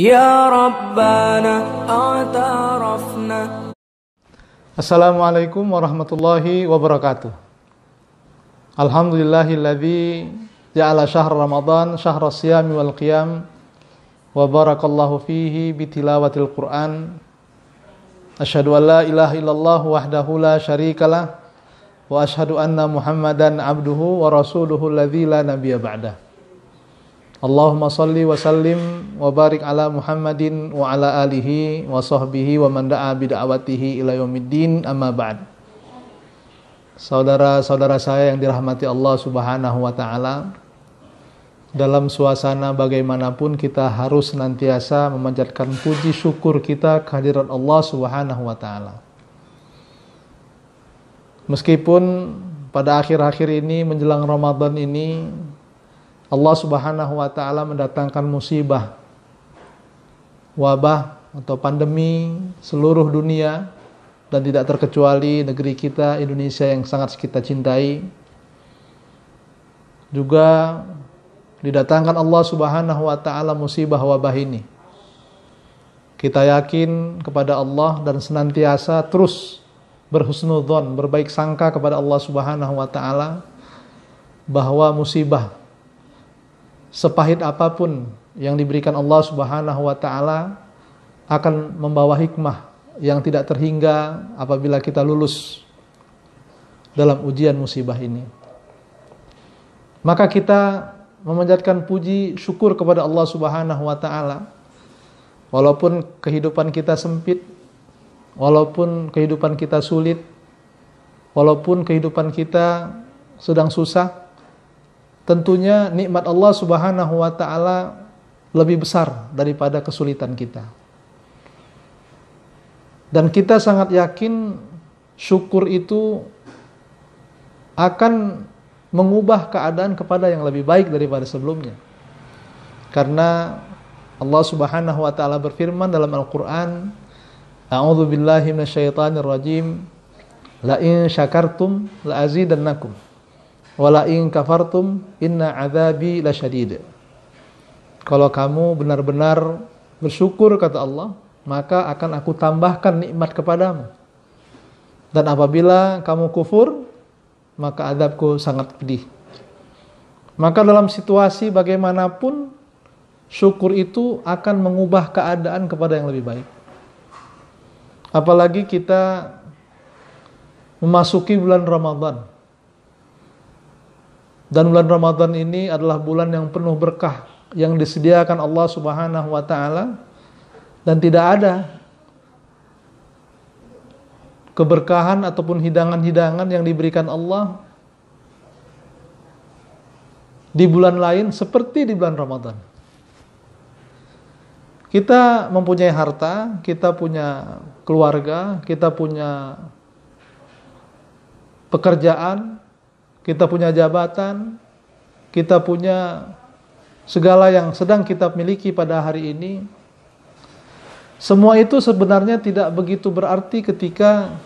Ya Rabbana a'tarafna. Assalamualaikum warahmatullahi wabarakatuh. Alhamdulillahilladzi ja'ala syahr Ramadan syahra siyami wal qiyam wa barakallahu fihi bitilawatil Qur'an. Asyhadu an la ilaha illallah wahdahu la syarikalah wa asyhadu anna Muhammadan abduhu wa rasuluhu alladzi la nabiyya ba'dah. Allahumma salli wa sallim wa barik ala Muhammadin wa ala alihi wa sahbihi wa man da'a bida'watihi ila yaumiddin, amma ba'd. Saudara-saudara saya yang dirahmati Allah Subhanahu wa taala, dalam suasana bagaimanapun kita harus senantiasa memanjatkan puji syukur kita kehadirat Allah Subhanahu wa taala. Meskipun pada akhir-akhir ini menjelang Ramadan ini Allah Subhanahu wa taala mendatangkan musibah, wabah atau pandemi seluruh dunia, dan tidak terkecuali negeri kita Indonesia yang sangat kita cintai. Juga didatangkan Allah Subhanahu wa taala musibah wabah ini. Kita yakin kepada Allah dan senantiasa terus berhusnudzon, berbaik sangka kepada Allah Subhanahu wa taala bahwa musibah sepahit apapun yang diberikan Allah Subhanahu wa taala akan membawa hikmah yang tidak terhingga apabila kita lulus dalam ujian musibah ini. Maka kita memanjatkan puji syukur kepada Allah Subhanahu wa taala. Walaupun kehidupan kita sempit, walaupun kehidupan kita sulit, walaupun kehidupan kita sedang susah, tentunya nikmat Allah Subhanahu wa taala lebih besar daripada kesulitan kita. Dan kita sangat yakin syukur itu akan mengubah keadaan kepada yang lebih baik daripada sebelumnya. Karena Allah Subhanahu wa taala berfirman dalam Al-Qur'an, A'udzu billahi minasyaitonir rajim, la in syakartum la azidannakum. Wala in kafartum inna adzabi lasyadid. Kalau kamu benar-benar bersyukur, kata Allah, maka akan aku tambahkan nikmat kepadamu. Dan apabila kamu kufur, maka azabku sangat pedih. Maka dalam situasi bagaimanapun, syukur itu akan mengubah keadaan kepada yang lebih baik. Apalagi kita memasuki bulan Ramadan. Dan bulan Ramadan ini adalah bulan yang penuh berkah yang disediakan Allah Subhanahu wa taala, dan tidak ada keberkahan ataupun hidangan-hidangan yang diberikan Allah di bulan lain seperti di bulan Ramadan. Kita mempunyai harta, kita punya keluarga, kita punya pekerjaan, kita punya jabatan, kita punya segala yang sedang kita miliki pada hari ini. Semua itu sebenarnya tidak begitu berarti ketika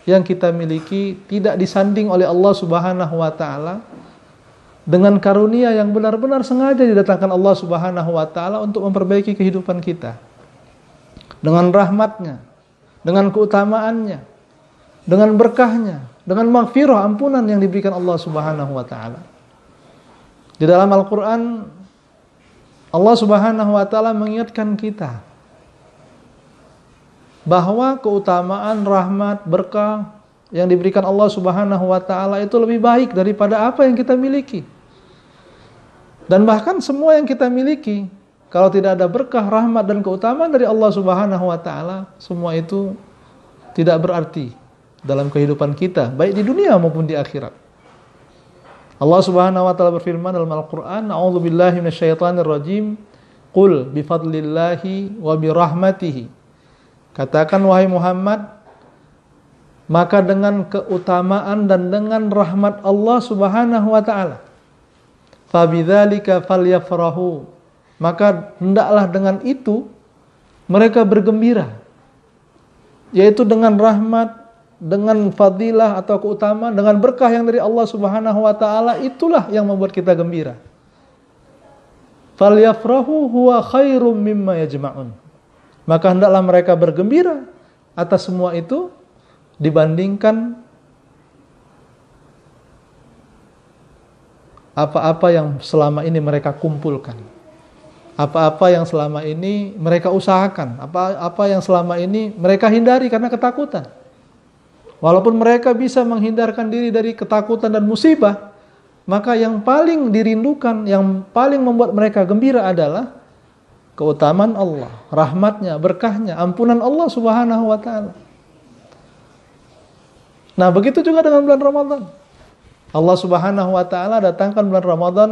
yang kita miliki tidak disanding oleh Allah Subhanahu wa taala dengan karunia yang benar-benar sengaja didatangkan Allah Subhanahu wa taala untuk memperbaiki kehidupan kita. Dengan rahmatnya, dengan keutamaannya, dengan berkahnya, dengan maghfirah, ampunan yang diberikan Allah Subhanahu wa taala. Di dalam Al-Qur'an Allah Subhanahu wa taala mengingatkan kita bahwa keutamaan, rahmat, berkah yang diberikan Allah Subhanahu wa taala itu lebih baik daripada apa yang kita miliki. Dan bahkan semua yang kita miliki, kalau tidak ada berkah, rahmat dan keutamaan dari Allah Subhanahu wa taala, semua itu tidak berarti dalam kehidupan kita, baik di dunia maupun di akhirat. Allah Subhanahu wa taala berfirman dalam Al-Qur'an, A'udzu billahi minasyaitonir rajim, qul bi fadlillahi wa bi rahmatihi. Katakan wahai Muhammad, maka dengan keutamaan dan dengan rahmat Allah Subhanahu wa taala, fa bidzalika falyafrahu, maka hendaklah dengan itu mereka bergembira, yaitu dengan rahmat, dengan fadilah atau keutamaan, dengan berkah yang dari Allah Subhanahu wa taala, itulah yang membuat kita gembira. Falyafrahu huwa khairum mimma yajma'un. Maka hendaklah mereka bergembira atas semua itu dibandingkan apa-apa yang selama ini mereka kumpulkan. Apa-apa yang selama ini mereka usahakan, apa-apa yang selama ini mereka hindari karena ketakutan. Walaupun mereka bisa menghindarkan diri dari ketakutan dan musibah, maka yang paling dirindukan, yang paling membuat mereka gembira adalah keutamaan Allah, rahmatnya, berkahnya, ampunan Allah Subhanahu wa ta'ala. Nah, begitu juga dengan bulan Ramadan. Allah Subhanahu wa ta'ala datangkan bulan Ramadan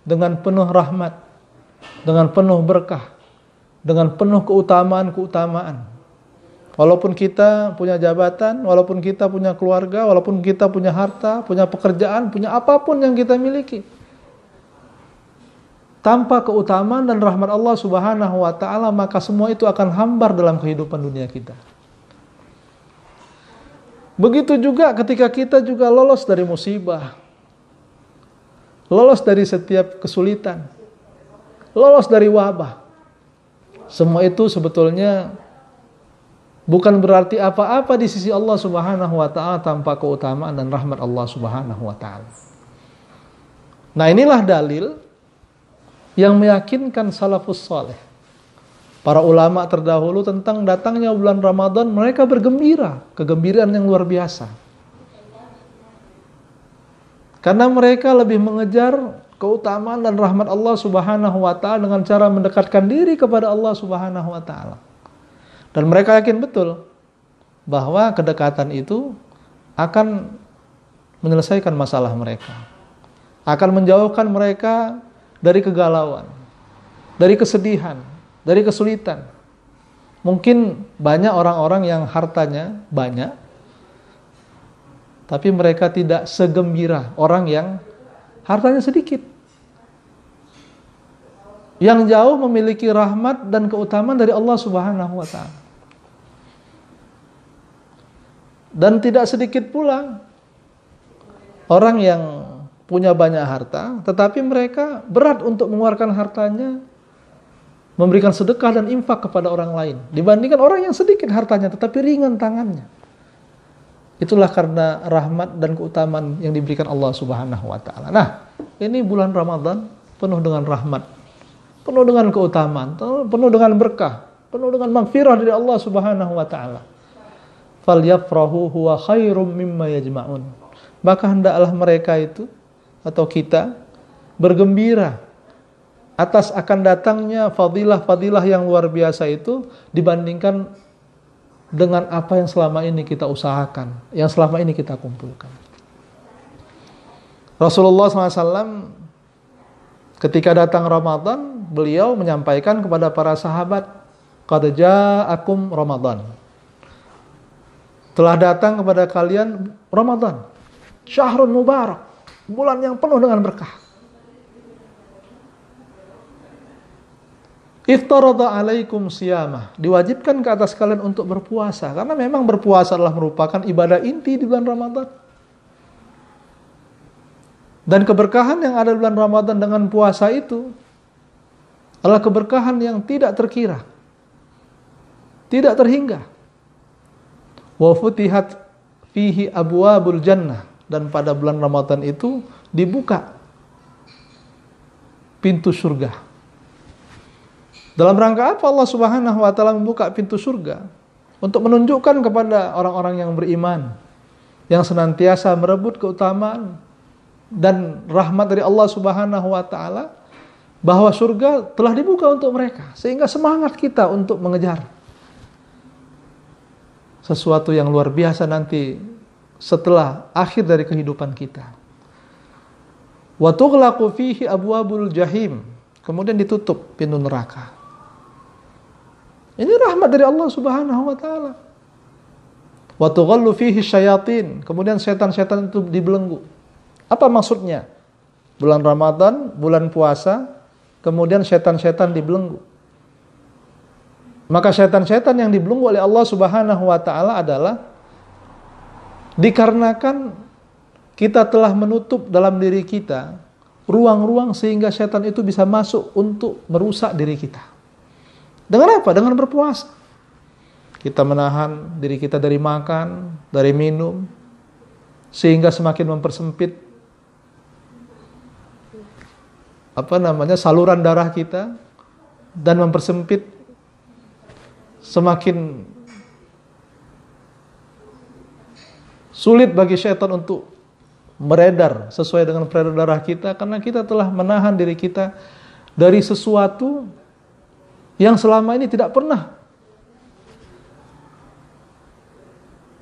dengan penuh rahmat, dengan penuh berkah, dengan penuh keutamaan-keutamaan. Walaupun kita punya jabatan, walaupun kita punya keluarga, walaupun kita punya harta, punya pekerjaan, punya apapun yang kita miliki, tanpa keutamaan dan rahmat Allah Subhanahu wa ta'ala, maka semua itu akan hambar dalam kehidupan dunia kita. Begitu juga ketika kita juga lolos dari musibah, lolos dari setiap kesulitan, lolos dari wabah. Semua itu sebetulnya bukan berarti apa-apa di sisi Allah Subhanahu wa ta'ala tanpa keutamaan dan rahmat Allah Subhanahu wa ta'ala. Nah, inilah dalil yang meyakinkan salafus saleh, para ulama terdahulu, tentang datangnya bulan Ramadan. Mereka bergembira, kegembiraan yang luar biasa. Karena mereka lebih mengejar keutamaan dan rahmat Allah Subhanahu wa ta'ala dengan cara mendekatkan diri kepada Allah Subhanahu wa ta'ala. Dan mereka yakin betul bahwa kedekatan itu akan menyelesaikan masalah mereka, akan menjauhkan mereka dari kegalauan, dari kesedihan, dari kesulitan. Mungkin banyak orang-orang yang hartanya banyak, tapi mereka tidak segembira orang yang hartanya sedikit, yang jauh memiliki rahmat dan keutamaan dari Allah Subhanahu wa ta'ala. Dan tidak sedikit pula orang yang punya banyak harta, tetapi mereka berat untuk mengeluarkan hartanya, memberikan sedekah dan infak kepada orang lain, dibandingkan orang yang sedikit hartanya tetapi ringan tangannya. Itulah karena rahmat dan keutamaan yang diberikan Allah Subhanahu wa ta'ala. Nah, ini bulan Ramadan penuh dengan rahmat, penuh dengan keutamaan, penuh dengan berkah, penuh dengan maghfirah dari Allah Subhanahu wa ta'ala. Falyafrahu huwa khairum mimma yajma'un. Maka hendaklah mereka itu atau kita bergembira atas akan datangnya fadilah-fadilah yang luar biasa itu dibandingkan dengan apa yang selama ini kita usahakan, yang selama ini kita kumpulkan. Rasulullah SAW ketika datang Ramadan, beliau menyampaikan kepada para sahabat, qad ja'akum Ramadan. Telah datang kepada kalian Ramadan, syahrun mubarak, bulan yang penuh dengan berkah. Iftarada alaikum siyamah, diwajibkan ke atas kalian untuk berpuasa, karena memang berpuasa adalah merupakan ibadah inti di bulan Ramadan. Dan keberkahan yang ada di bulan Ramadan dengan puasa itu adalah keberkahan yang tidak terkira, tidak terhingga. Wa futihat fihi abwabul jannah, dan pada bulan Ramadan itu dibuka pintu surga. Dalam rangka apa Allah Subhanahu wa ta'ala membuka pintu surga? Untuk menunjukkan kepada orang-orang yang beriman, yang senantiasa merebut keutamaan dan rahmat dari Allah Subhanahu wa ta'ala, bahwa surga telah dibuka untuk mereka, sehingga semangat kita untuk mengejar sesuatu yang luar biasa nanti setelah akhir dari kehidupan kita. Wa tughlaqu fihi abwabul jahim, kemudian ditutup pintu neraka. Ini rahmat dari Allah Subhanahu wa ta'ala. Wa tughallu fihi syayatin, kemudian setan-setan itu dibelenggu. Apa maksudnya? Bulan Ramadan, bulan puasa, kemudian setan-setan dibelenggu. Maka setan-setan yang dibelenggu oleh Allah Subhanahu wa ta'ala adalah dikarenakan kita telah menutup dalam diri kita ruang-ruang sehingga setan itu bisa masuk untuk merusak diri kita. Dengan apa? Dengan berpuasa. Kita menahan diri kita dari makan, dari minum, sehingga semakin mempersempit saluran darah kita, dan mempersempit semakin sulit bagi syaitan untuk beredar sesuai dengan peredaran darah kita, karena kita telah menahan diri kita dari sesuatu yang selama ini tidak pernah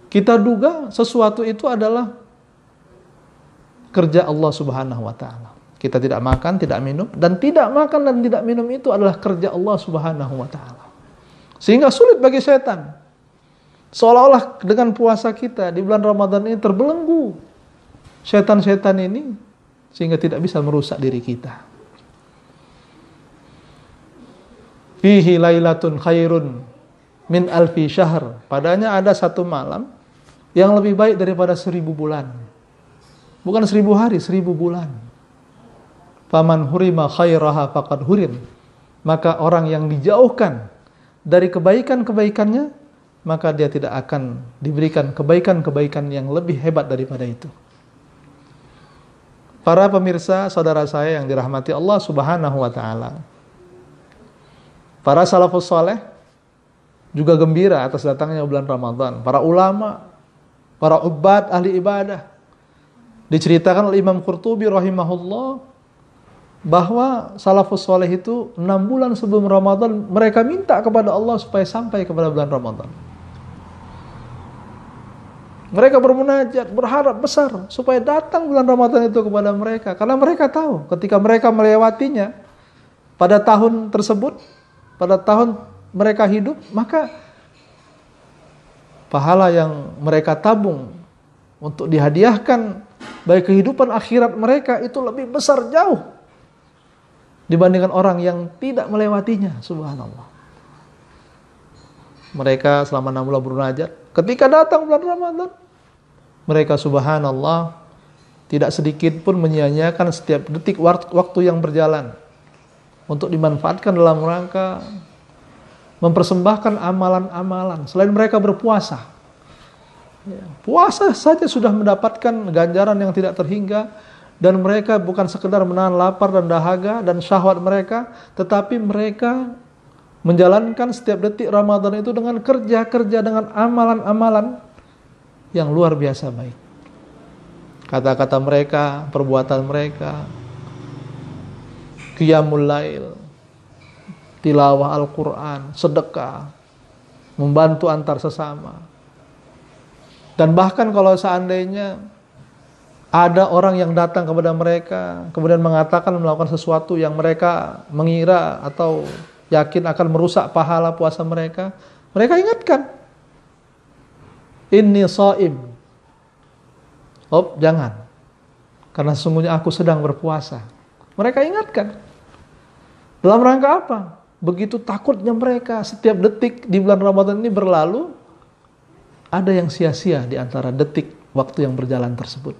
kita duga sesuatu itu adalah kerja Allah Subhanahu wa taala. Kita tidak makan, tidak minum, dan tidak makan dan tidak minum itu adalah kerja Allah Subhanahu wa taala. Sehingga sulit bagi setan. Seolah-olah dengan puasa kita di bulan Ramadan ini terbelenggu setan-setan ini sehingga tidak bisa merusak diri kita. Fihi lailatun khairun min alfi syahr. Padanya ada satu malam yang lebih baik daripada 1000 bulan. Bukan 1000 hari, 1000 bulan. Faman hurima khairaha faqad hurim. Maka orang yang dijauhkan dari kebaikan-kebaikannya, maka dia tidak akan diberikan kebaikan-kebaikan yang lebih hebat daripada itu. Para pemirsa, saudara saya yang dirahmati Allah Subhanahu wa taala. Para salafus saleh juga gembira atas datangnya bulan Ramadan. Para ulama, para ubad, ahli ibadah. Diceritakan oleh Imam Qurtubi rahimahullah bahwa salafus saleh itu 6 bulan sebelum Ramadan mereka minta kepada Allah supaya sampai kepada bulan Ramadan. Mereka bermunajat, berharap besar supaya datang bulan Ramadan itu kepada mereka, karena mereka tahu ketika mereka melewatinya pada tahun tersebut, pada tahun mereka hidup, maka pahala yang mereka tabung untuk dihadiahkan bagi kehidupan akhirat mereka itu lebih besar jauh dibandingkan orang yang tidak melewatinya. Subhanallah. Mereka selama 6 bulan bermunajat, ketika datang bulan Ramadan, mereka subhanallah tidak sedikit pun menyia-nyiakan setiap detik waktu yang berjalan untuk dimanfaatkan dalam rangka mempersembahkan amalan-amalan selain mereka berpuasa. Puasa saja sudah mendapatkan ganjaran yang tidak terhingga, dan mereka bukan sekedar menahan lapar dan dahaga dan syahwat mereka, tetapi mereka menjalankan setiap detik Ramadan itu dengan kerja-kerja, dengan amalan-amalan yang luar biasa baik. Kata-kata mereka, perbuatan mereka, qiyamul lail, tilawah Al-Quran, sedekah, membantu antar sesama. Dan bahkan kalau seandainya ada orang yang datang kepada mereka kemudian mengatakan melakukan sesuatu yang mereka mengira atau yakin akan merusak pahala puasa mereka, mereka ingatkan, inni shaim. Oh, jangan, karena sesungguhnya aku sedang berpuasa. Mereka ingatkan. Dalam rangka apa? Begitu takutnya mereka setiap detik di bulan Ramadan ini berlalu, ada yang sia-sia di antara detik waktu yang berjalan tersebut.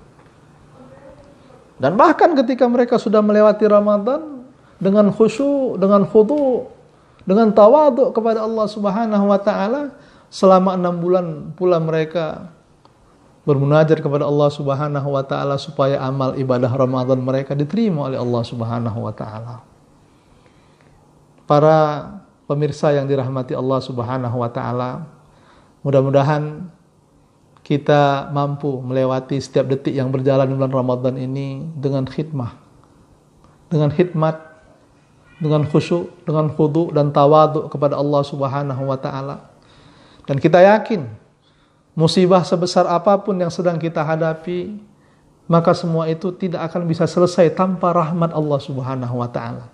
Dan bahkan ketika mereka sudah melewati Ramadan dengan khusyuk, dengan khudu', dengan tawadhu kepada Allah Subhanahu wa taala, selama 6 bulan pula mereka bermunajat kepada Allah Subhanahu wa taala supaya amal ibadah Ramadan mereka diterima oleh Allah Subhanahu wa taala. Para pemirsa yang dirahmati Allah Subhanahu wa taala, mudah-mudahan kita mampu melewati setiap detik yang berjalan di bulan Ramadan ini dengan khidmah, dengan hikmat, dengan khusyuk, dengan khudu' dan tawadhu kepada Allah Subhanahu wa taala. Dan kita yakin musibah sebesar apapun yang sedang kita hadapi, maka semua itu tidak akan bisa selesai tanpa rahmat Allah Subhanahu wa taala,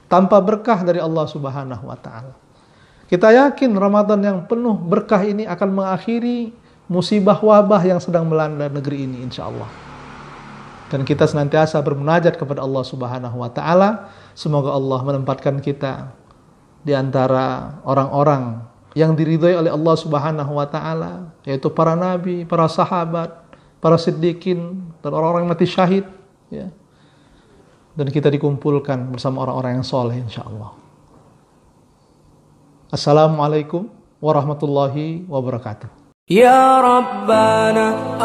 tanpa berkah dari Allah Subhanahu wa taala. Kita yakin Ramadan yang penuh berkah ini akan mengakhiri musibah wabah yang sedang melanda negeri ini insyaallah. Dan kita senantiasa bermunajat kepada Allah Subhanahu wa taala, semoga Allah menempatkan kita di antara orang-orang yang diridhai oleh Allah Subhanahu wa taala, yaitu para nabi, para sahabat, para siddiqin, dan orang-orang mati syahid, ya. dan kita dikumpulkan bersama orang-orang yang soleh insyaallah. Assalamualaikum warahmatullahi wabarakatuh. Ya Rabbana